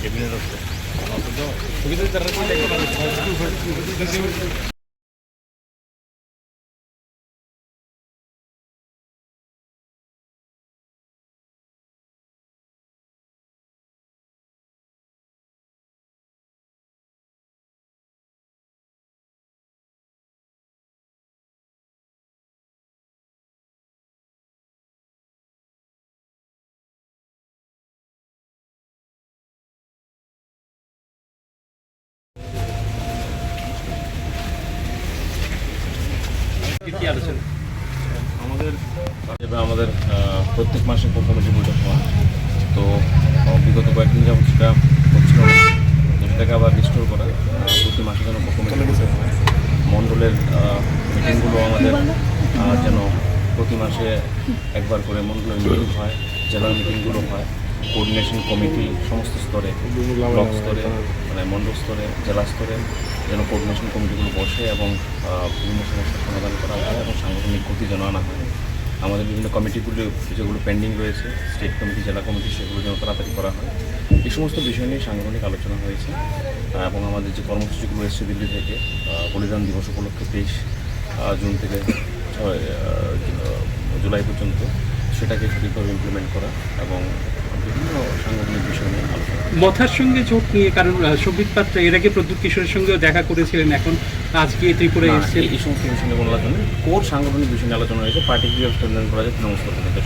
কেবিনের উপরে কি আলোচনা আমাদের প্রত্যেক মাসে কমিটি বৈঠক হয়। তো বিগত কয়েকদিন যাবত সেটা হচ্ছিল না, সেটাকে আবার রিস্টোর করা। প্রতি মাসে যেন কমিটি বৈঠক হয়, মণ্ডলের মিটিংগুলো আমাদের যেন প্রতি মাসে একবার করে মণ্ডলের মিটিং হয়, জেলার মিটিংগুলো হয়, কোঅর্ডিনেশন কমিটি সমস্ত স্তরে, ব্লক স্তরে, মানে মণ্ডল স্তরে, জেলা স্তরে যেন কোঅর্ডিনেশন কমিটিগুলো বসে এবং বিভিন্ন সমস্যার সমাধান করা হয় এবং সাংগঠনিক গতি যেন আনা হয়। আমাদের বিভিন্ন কমিটিগুলো যেগুলো পেন্ডিং রয়েছে, স্টেট কমিটি, জেলা কমিটি, সেগুলো যেন তাড়াতাড়ি করা হয়। এই সমস্ত বিষয় নিয়ে সাংগঠনিক আলোচনা হয়েছে এবং আমাদের যে কর্মসূচিগুলো এসছে দিল্লি থেকে বলিদান দিবস উপলক্ষে 23 জুন থেকে 6 জুলাই পর্যন্ত, সেটাকে সঠিকভাবে ইমপ্লিমেন্ট করা এবং বিভিন্ন সাংগঠনিক বিষয় নিয়ে আলোচনা। মথার সঙ্গে জোট নিয়ে, কারণ সৌভিক পাত্র এর আগে প্রদ্যুৎ কিশোরের সঙ্গেও দেখা করেছিলেন, এখন আজকে ত্রিপুরায় এসেছেন। এই সমস্ত বিষয় নিয়ে কোনো আলোচনা, কোর সাংগঠনিক বিষয় নিয়ে আলোচনা হয়েছে, পার্টি কিভাবে স্ট্রেনথেন করা যায় তৃণমূল স্তর থেকে।